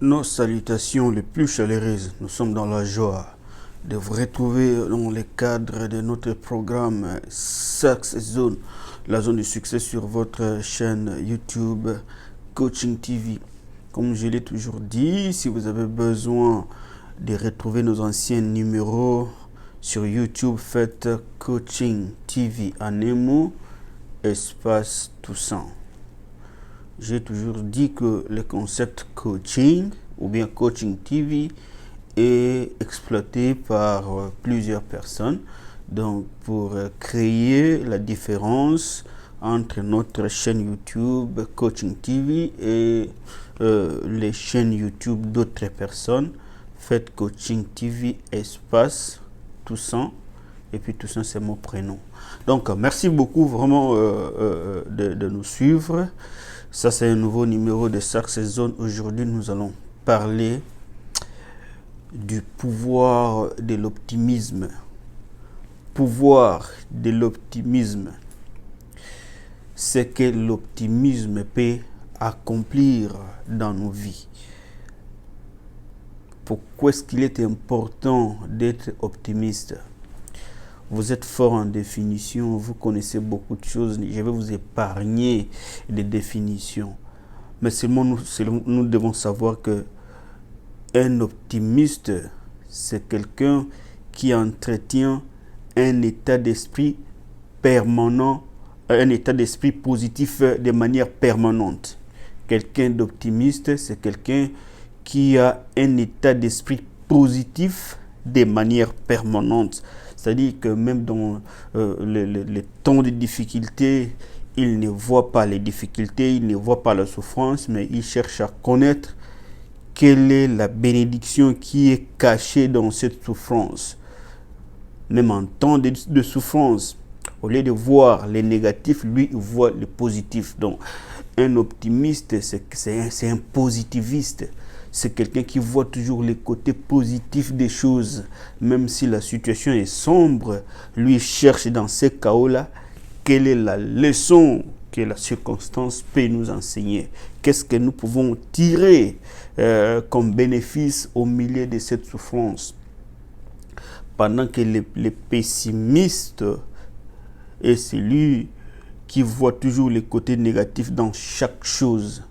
Nos salutations les plus chaleureuses. Nous sommes dans la joie de vous retrouver dans le cadre de notre programme Success Zone, la zone de succès sur votre chaîne YouTube Coaching TV. Comme je l'ai toujours dit, si vous avez besoin de retrouver nos anciens numéros sur YouTube, faites Coaching TV en un mot, espace Toussaint. J'ai toujours dit que le concept coaching ou bien coaching TV est exploité par plusieurs personnes. Donc, pour créer la différence entre notre chaîne YouTube Coaching TV et les chaînes YouTube d'autres personnes, faites Coaching TV espace Toussaint. Et puis Toussaint, c'est mon prénom. Donc, merci beaucoup vraiment de nous suivre. Ça, c'est un nouveau numéro de Success Zone. Aujourd'hui, nous allons parler du pouvoir de l'optimisme. Pouvoir de l'optimisme. Ce que l'optimisme peut accomplir dans nos vies. Pourquoi est-ce qu'il est important d'être optimiste? Vous êtes fort en définition, vous connaissez beaucoup de choses. Je vais vous épargner des définitions. Mais seulement nous devons savoir que un optimiste, c'est quelqu'un qui entretient un état d'esprit permanent, un état d'esprit positif de manière permanente. Quelqu'un d'optimiste, c'est quelqu'un qui a un état d'esprit positif de manière permanente. C'est-à-dire que même dans les temps de difficulté, il ne voit pas les difficultés, il ne voit pas la souffrance, mais il cherche à connaître quelle est la bénédiction qui est cachée dans cette souffrance. Même en temps de souffrance, au lieu de voir les négatifs, lui, il voit les positifs. Donc, un optimiste, c'est un positiviste. C'est quelqu'un qui voit toujours les côtés positifs des choses. Même si la situation est sombre, lui cherche dans ces chaos-là quelle est la leçon que la circonstance peut nous enseigner. Qu'est-ce que nous pouvons tirer comme bénéfice au milieu de cette souffrance. Pendant que les pessimistes est celui qui voit toujours les côtés négatifs dans chaque chose.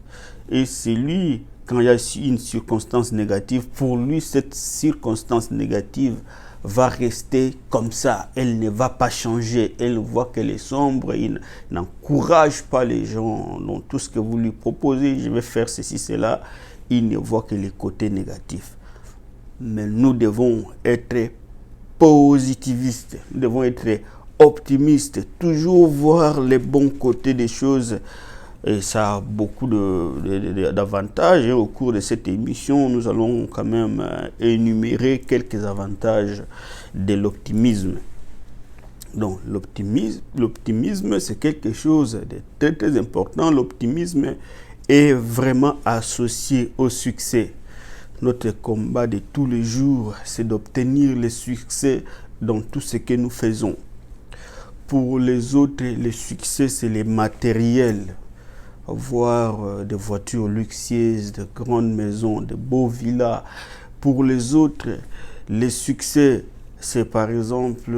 Et c'est lui, quand il y a une circonstance négative, pour lui, cette circonstance négative va rester comme ça. Elle ne va pas changer. Elle voit qu'elle est sombre. Il n'encourage pas les gens dans tout ce que vous lui proposez. Je vais faire ceci, cela. Il ne voit que les côtés négatifs. Mais nous devons être positivistes. Nous devons être optimistes. Toujours voir les bons côtés des choses. Et ça a beaucoup d'avantages. Au cours de cette émission, nous allons quand même énumérer quelques avantages de l'optimisme. Donc, l'optimisme, c'est quelque chose de très, très important. L'optimisme est vraiment associé au succès. Notre combat de tous les jours, c'est d'obtenir le succès dans tout ce que nous faisons. Pour les autres, le succès, c'est les matériels. Avoir des voitures luxueuses, de grandes maisons, de beaux villas. Pour les autres, le succès, c'est par exemple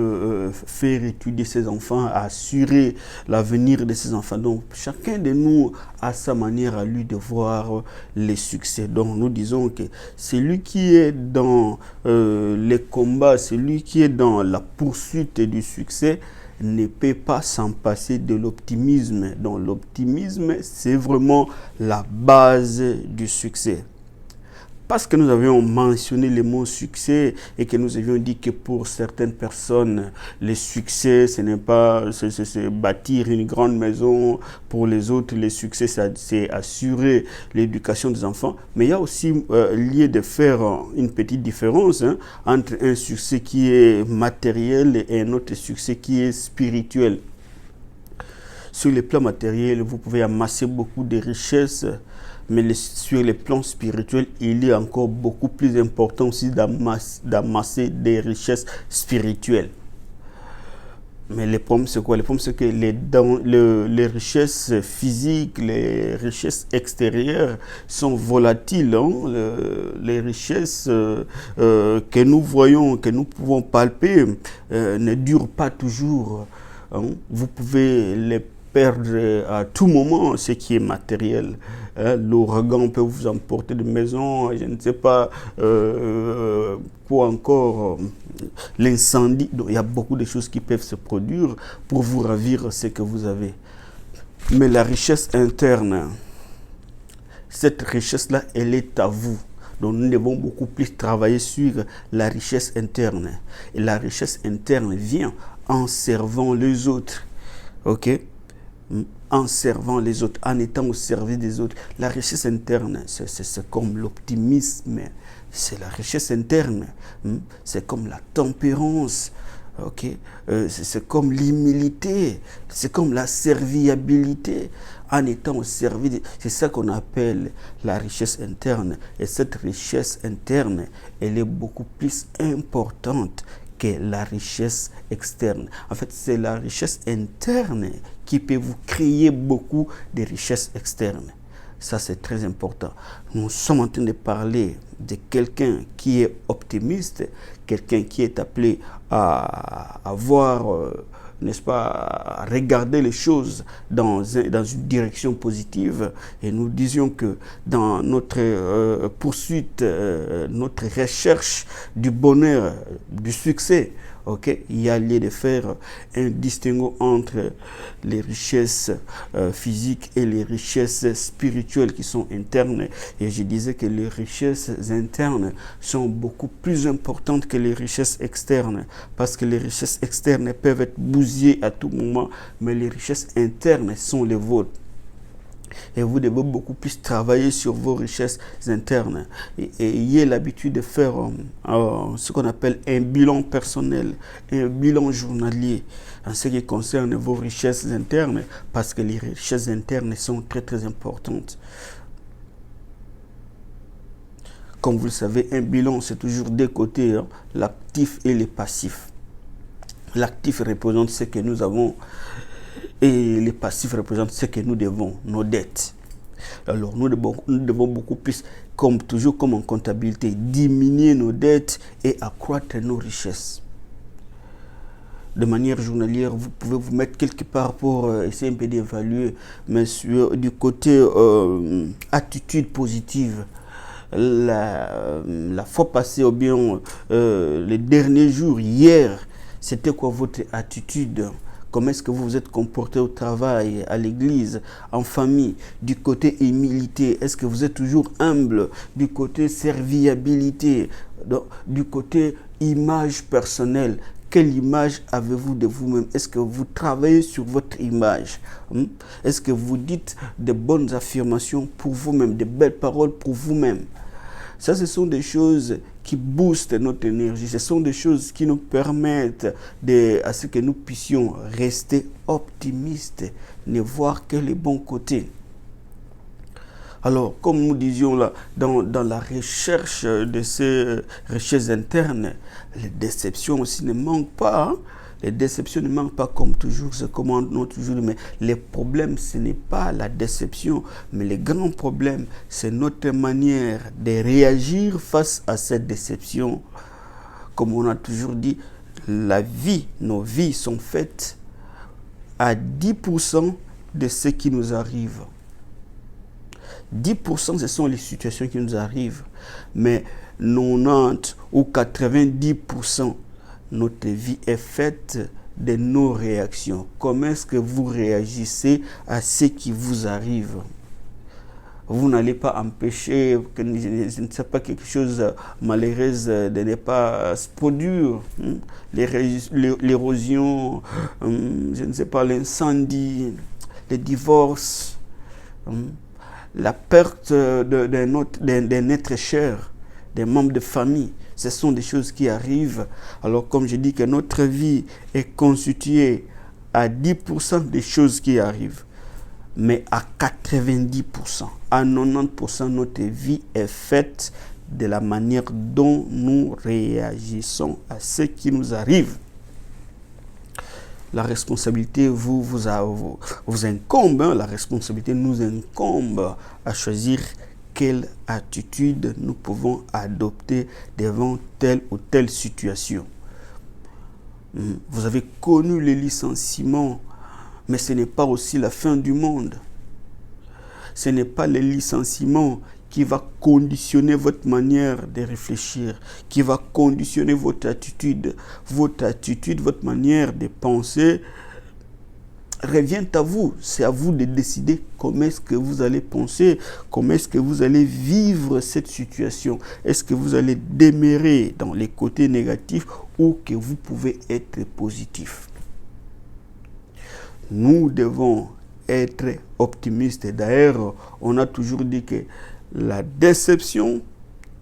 faire étudier ses enfants, assurer l'avenir de ses enfants. Donc, chacun de nous a sa manière à lui de voir les succès. Donc, nous disons que celui qui est dans les combats, celui qui est dans la poursuite du succès, ne peut pas s'en passer de l'optimisme. Donc l'optimisme, c'est vraiment la base du succès. Parce que nous avions mentionné le mot succès et que nous avions dit que pour certaines personnes, le succès, ce n'est pas c'est bâtir une grande maison. Pour les autres, le succès, c'est assurer l'éducation des enfants. Mais il y a aussi lieu de faire une petite différence entre un succès qui est matériel et un autre succès qui est spirituel. Sur le plan matériel, vous pouvez amasser beaucoup de richesses. Mais sur le plan spirituel, il est encore beaucoup plus important aussi d'amasser des richesses spirituelles. Mais les problèmes, c'est quoi? Les problèmes, c'est que les richesses physiques, les richesses extérieures sont volatiles. Hein. Les richesses que nous voyons, que nous pouvons palper, ne durent pas toujours. Hein. Vous pouvez les perdre à tout moment, ce qui est matériel. Hein. L'ouragan peut vous emporter de maison, je ne sais pas quoi encore, l'incendie. Donc il y a beaucoup de choses qui peuvent se produire pour vous ravir ce que vous avez. Mais la richesse interne, cette richesse-là, elle est à vous. Donc nous devons beaucoup plus travailler sur la richesse interne. Et la richesse interne vient en servant les autres. Ok? En servant les autres, en étant au service des autres. La richesse interne, c'est comme l'optimisme, c'est la richesse interne, c'est comme la tempérance, okay? C'est comme l'humilité, c'est comme la serviabilité, en étant au service. C'est ça qu'on appelle la richesse interne. Et cette richesse interne, elle est beaucoup plus importante que la richesse externe. En fait, c'est la richesse interne qui peut vous créer beaucoup de richesses externes. Ça, c'est très important. Nous sommes en train de parler de quelqu'un qui est optimiste, quelqu'un qui est appelé à avoir, n'est-ce pas, à regarder les choses dans une direction positive. Et nous disions que dans notre poursuite, notre recherche du bonheur, du succès, okay, il y a lieu de faire un distinguo entre les richesses physiques et les richesses spirituelles qui sont internes. Et je disais que les richesses internes sont beaucoup plus importantes que les richesses externes, parce que les richesses externes peuvent être bousillées à tout moment, mais les richesses internes sont les vôtres. Et vous devez beaucoup plus travailler sur vos richesses internes. Et ayez l'habitude de faire ce qu'on appelle un bilan personnel, un bilan journalier en ce qui concerne vos richesses internes, parce que les richesses internes sont très très importantes. Comme vous le savez, un bilan, c'est toujours deux côtés, hein, l'actif et le passif. L'actif représente ce que nous avons et les passifs représentent ce que nous devons, nos dettes. Alors nous devons beaucoup plus, comme toujours comme en comptabilité, diminuer nos dettes et accroître nos richesses. De manière journalière, vous pouvez vous mettre quelque part pour essayer un peu d'évaluer, mais du côté attitude positive. La fois passée, ou bien les derniers jours, hier, c'était quoi votre attitude? Comment est-ce que vous vous êtes comporté au travail, à l'église, en famille? Du côté humilité, est-ce que vous êtes toujours humble? Du côté serviabilité, du côté image personnelle, quelle image avez-vous de vous-même? Est-ce que vous travaillez sur votre image? Est-ce que vous dites de bonnes affirmations pour vous-même, de belles paroles pour vous-même? Ça, ce sont des choses qui boostent notre énergie. Ce sont des choses qui nous permettent à ce que nous puissions rester optimistes, ne voir que les bons côtés. Alors, comme nous disions là, dans la recherche de ces richesses internes, les déceptions aussi ne manquent pas. Hein? Les déceptions ne manquent pas comme toujours, c'est comme on a toujours dit, mais les problèmes, ce n'est pas la déception, mais les grands problèmes, c'est notre manière de réagir face à cette déception. Comme on a toujours dit, nos vies sont faites à 10% de ce qui nous arrive. 10%, ce sont les situations qui nous arrivent, mais 90 ou 90%, notre vie est faite de nos réactions. Comment est-ce que vous réagissez à ce qui vous arrive? Vous n'allez pas empêcher que je ne sais pas quelque chose malheureuse de ne pas se produire. L'érosion, je ne sais pas, l'incendie, le divorce, la perte d'un être cher, des membres de famille. Ce sont des choses qui arrivent. Alors, comme je dis que notre vie est constituée à 10% des choses qui arrivent, mais à 90%, à 90%, notre vie est faite de la manière dont nous réagissons à ce qui nous arrive. la responsabilité vous incombe, hein, la responsabilité nous incombe à choisir quelle attitude nous pouvons adopter devant telle ou telle situation. Vous avez connu les licenciements, mais ce n'est pas aussi la fin du monde. Ce n'est pas les licenciements qui va conditionner votre manière de réfléchir, qui va conditionner votre attitude, votre manière de penser revient à vous. C'est à vous de décider comment est-ce que vous allez penser, comment est-ce que vous allez vivre cette situation. Est-ce que vous allez demeurer dans les côtés négatifs ou que vous pouvez être positif. Nous devons être optimistes. D'ailleurs, on a toujours dit que la déception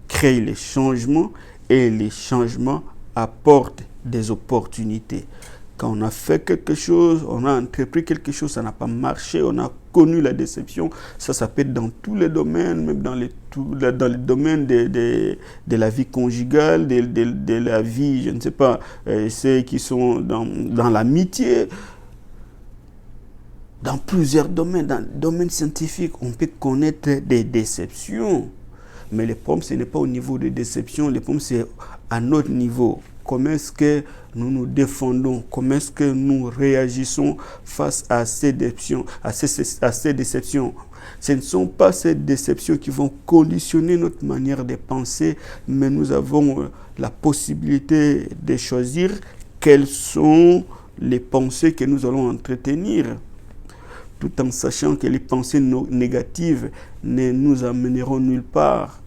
crée les changements et les changements apportent des opportunités. Quand on a fait quelque chose, on a entrepris quelque chose, ça n'a pas marché, on a connu la déception. Ça peut être dans tous les domaines, même dans les domaines de la vie conjugale, de la vie, je ne sais pas, ceux qui sont dans l'amitié. Dans plusieurs domaines, dans le domaine scientifique, on peut connaître des déceptions. Mais le problème, ce n'est pas au niveau des déceptions, le problème, c'est à notre niveau. Comment est-ce que nous nous défendons? Comment est-ce que nous réagissons face à ces déceptions? Ce ne sont pas ces déceptions qui vont conditionner notre manière de penser, mais nous avons la possibilité de choisir quelles sont les pensées que nous allons entretenir, tout en sachant que les pensées négatives ne nous amèneront nulle part.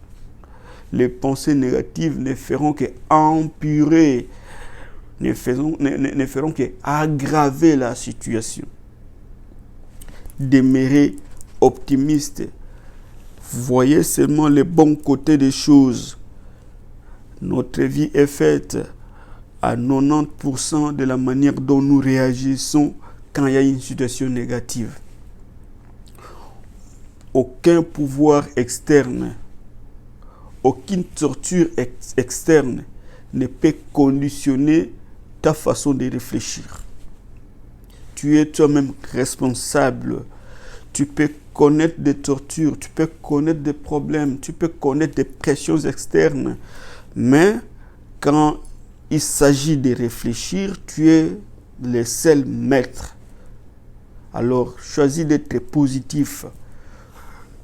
Les pensées négatives ne feront qu'empirer, ne feront qu'aggraver la situation. Demeurer optimiste. Voyez seulement les bons côtés des choses. Notre vie est faite à 90% de la manière dont nous réagissons quand il y a une situation négative. Aucun pouvoir externe, aucune torture externe ne peut conditionner ta façon de réfléchir. Tu es toi-même responsable. Tu peux connaître des tortures, tu peux connaître des problèmes, tu peux connaître des pressions externes. Mais quand il s'agit de réfléchir, tu es le seul maître. Alors, choisis d'être positif.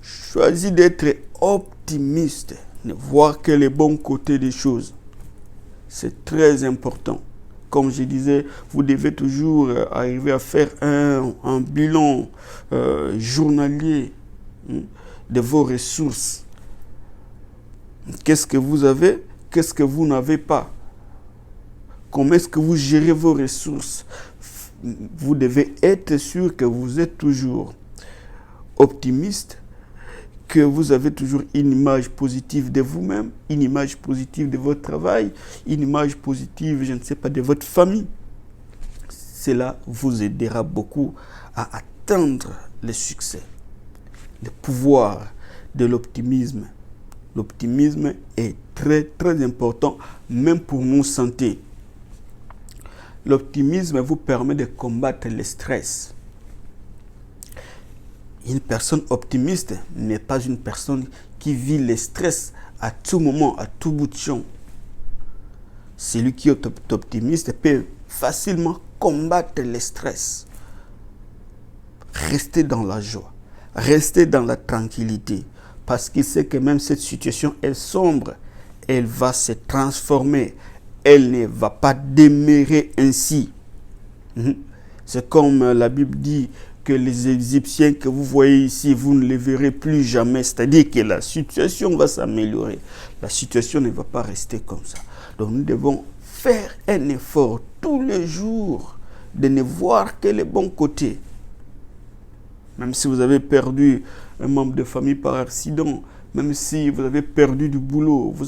Choisis d'être optimiste. De voir que les bons côtés des choses. C'est très important. Comme je disais, vous devez toujours arriver à faire un bilan journalier de vos ressources. Qu'est-ce que vous avez? Qu'est-ce que vous n'avez pas? Comment est-ce que vous gérez vos ressources? Vous devez être sûr que vous êtes toujours optimiste, que vous avez toujours une image positive de vous-même, une image positive de votre travail, une image positive, je ne sais pas, de votre famille. Cela vous aidera beaucoup à atteindre le succès. Le pouvoir de l'optimisme. L'optimisme est très, très important, même pour nos santé. L'optimisme vous permet de combattre le stress. Une personne optimiste n'est pas une personne qui vit le stress à tout moment, à tout bout de champ. Celui qui est optimiste peut facilement combattre le stress. Rester dans la joie, rester dans la tranquillité, parce qu'il sait que même cette situation est sombre, elle va se transformer, elle ne va pas demeurer ainsi. C'est comme la Bible dit, que les Égyptiens que vous voyez ici, vous ne les verrez plus jamais. C'est-à-dire que la situation va s'améliorer. La situation ne va pas rester comme ça. Donc nous devons faire un effort tous les jours de ne voir que les bons côtés. Même si vous avez perdu un membre de famille par accident, même si vous avez perdu du boulot, vous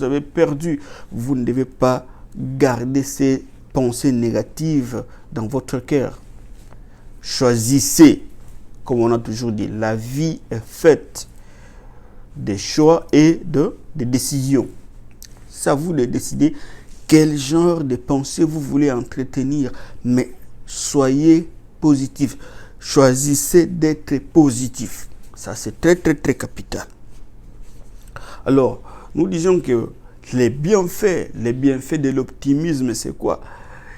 ne devez pas garder ces pensées négatives dans votre cœur. Choisissez, comme on a toujours dit, la vie est faite de choix et de décisions. C'est à vous de décider quel genre de pensée vous voulez entretenir. Mais Soyez positif. Choisissez d'être positif. Ça, c'est très, très, très capital. Alors, nous disons que les bienfaits de l'optimisme, c'est quoi?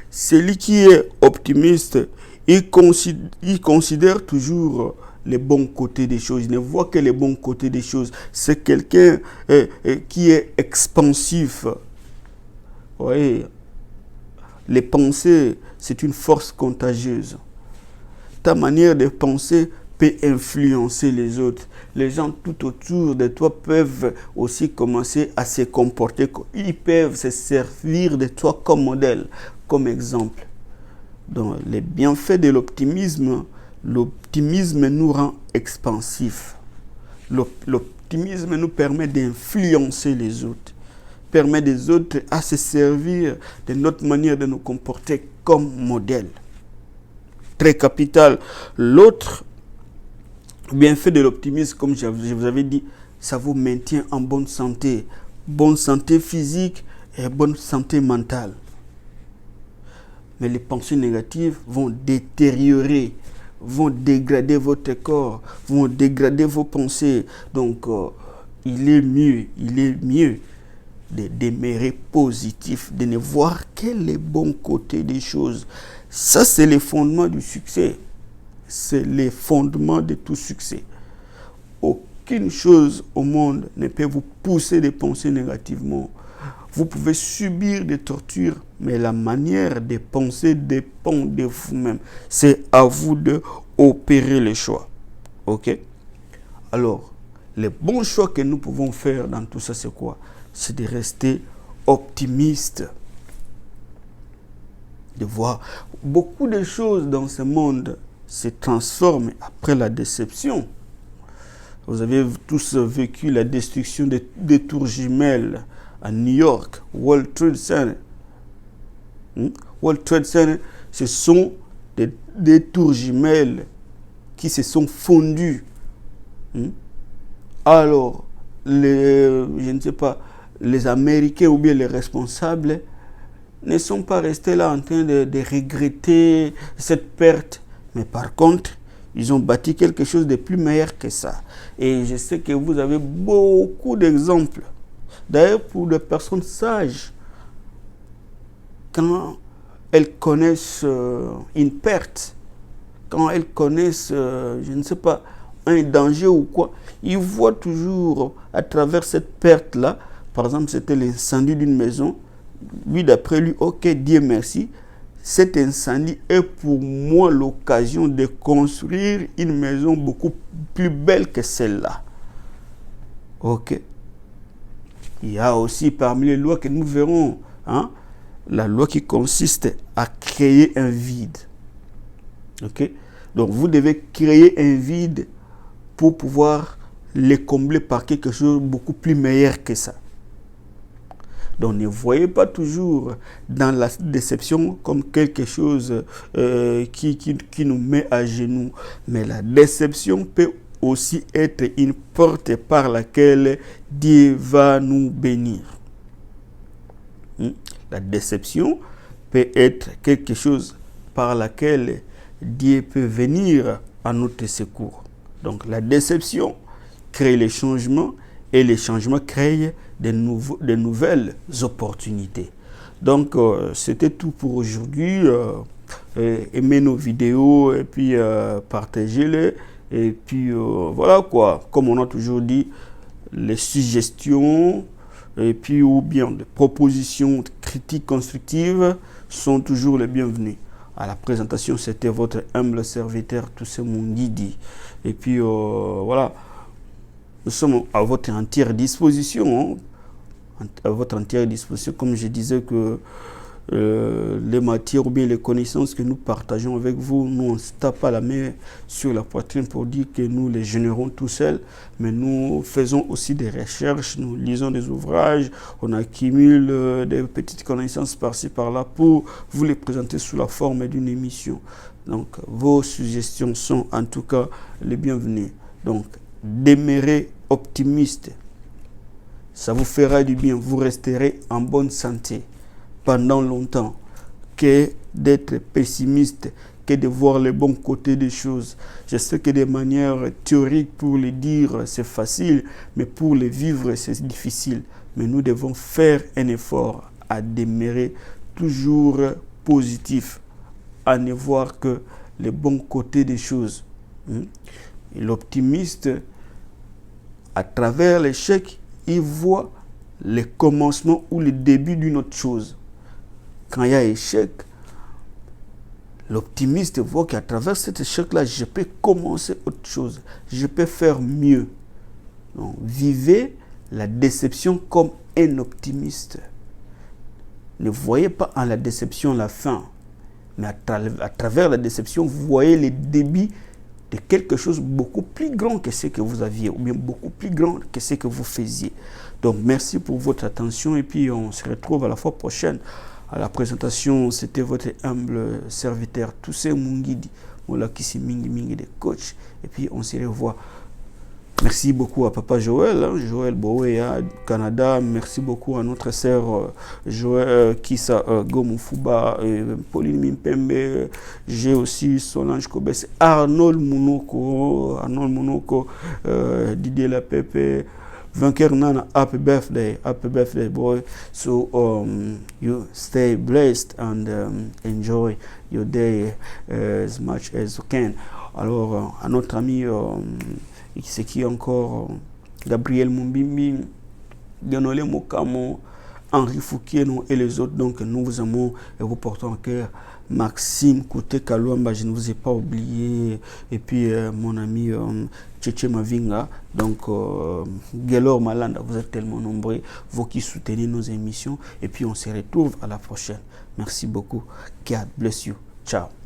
Celui qui est optimiste, il considère toujours les bons côtés des choses. Il ne voit que les bons côtés des choses. C'est quelqu'un qui est expansif. Oui. Les pensées, c'est une force contagieuse. Ta manière de penser peut influencer les autres. Les gens tout autour de toi peuvent aussi commencer à se comporter. Ils peuvent se servir de toi comme modèle, comme exemple. Donc, les bienfaits de l'optimisme, l'optimisme nous rend expansifs. L'optimisme nous permet d'influencer les autres, permet des autres à se servir de notre manière de nous comporter comme modèle. Très capital. L'autre bienfait de l'optimisme, comme je vous avais dit, ça vous maintient en bonne santé physique et bonne santé mentale. Mais les pensées négatives vont détériorer, vont dégrader votre corps, vont dégrader vos pensées. Donc, il est mieux de demeurer positif, de ne voir que les bons côtés des choses. Ça, c'est le fondement du succès. C'est le fondement de tout succès. Aucune chose au monde ne peut vous pousser de penser négativement. Vous pouvez subir des tortures, mais la manière de penser dépend de vous-même. C'est à vous de opérer les choix. Ok? Alors, les bons choix que nous pouvons faire dans tout ça, c'est quoi? C'est de rester optimiste. De voir beaucoup de choses dans ce monde se transforment après la déception. Vous avez tous vécu la destruction des tours jumelles à New York, World Trade Center. World Trade Center, ce sont des tours jumelles qui se sont fondues. Alors, je ne sais pas, les Américains ou bien les responsables ne sont pas restés là en train de regretter cette perte. Mais par contre, ils ont bâti quelque chose de plus meilleur que ça. Et je sais que vous avez beaucoup d'exemples. D'ailleurs, pour les personnes sages, quand elles connaissent une perte, quand elles connaissent, je ne sais pas, un danger ou quoi, ils voient toujours à travers cette perte-là, par exemple, c'était l'incendie d'une maison, lui, d'après lui, ok, Dieu merci, cet incendie est pour moi l'occasion de construire une maison beaucoup plus belle que celle-là. Ok. Il y a aussi parmi les lois que nous verrons, la loi qui consiste à créer un vide. Ok. Donc vous devez créer un vide pour pouvoir le combler par quelque chose de beaucoup plus meilleur que ça. Donc ne voyez pas toujours dans la déception comme quelque chose qui nous met à genoux. Mais la déception peut aussi être une porte par laquelle Dieu va nous bénir. La déception peut être quelque chose par laquelle Dieu peut venir à notre secours. Donc la déception crée les changements et les changements créent de nouvelles opportunités. Donc, c'était tout pour aujourd'hui. Aimez nos vidéos et puis partagez-les. Et puis, voilà quoi. Comme on a toujours dit, les suggestions et puis ou bien des propositions, critiques constructives sont toujours les bienvenues. À la présentation, c'était votre humble serviteur, Toussé Mungidi. Et puis, voilà. Nous sommes à votre entière disposition. À votre entière disposition, comme je disais que les matières ou bien les connaissances que nous partageons avec vous, nous on ne se tape pas la main sur la poitrine pour dire que nous les générons tout seuls, mais nous faisons aussi des recherches, nous lisons des ouvrages, on accumule des petites connaissances par-ci par-là pour vous les présenter sous la forme d'une émission. Donc vos suggestions sont en tout cas les bienvenues. Donc demeurez optimiste, ça vous fera du bien, vous resterez en bonne santé pendant longtemps. Que d'être pessimiste que de voir les bons côtés des choses. Je sais que de manière théorique, pour le dire, c'est facile, mais pour le vivre, c'est difficile. Mais nous devons faire un effort à demeurer toujours positif, à ne voir que les bons côtés des choses. Et l'optimiste, à travers l'échec, il voit le commencement ou le début d'une autre chose. Quand il y a échec, l'optimiste voit qu'à travers cet échec-là, je peux commencer autre chose. Je peux faire mieux. Donc, vivez la déception comme un optimiste. Ne voyez pas en la déception la fin. Mais à travers la déception, vous voyez le début de quelque chose beaucoup plus grand que ce que vous aviez, ou bien beaucoup plus grand que ce que vous faisiez. Donc, merci pour votre attention et puis on se retrouve à la fois prochaine. À la présentation, c'était votre humble serviteur Toussé Mungidi, Molakisi Mingi Mingi de coach. Et puis on se revoit. Merci beaucoup à Papa Joël, Joël Boéa, Canada. Merci beaucoup à notre sœur Joël Kissa Gomufuba, Pauline Mimpembe. J'ai aussi Solange Kobes, Arnold Mounoko, Didier Lapepe. Vainqueur Nana, happy birthday, boy. So you stay blessed and enjoy your day as much as you can. Alors, à notre ami, c'est qui encore, Gabriel Mumbimbi, Ganole Mokamo, Henri Fouquier et les autres. Donc, nous vous aimons et vous portons en cœur. Maxime Kouté Kalouamba, je ne vous ai pas oublié. Et puis, mon ami Tchétche Mavinga. Donc, Gelor Malanda, vous êtes tellement nombreux, vous qui soutenez nos émissions. Et puis, on se retrouve à la prochaine. Merci beaucoup. God bless you. Ciao.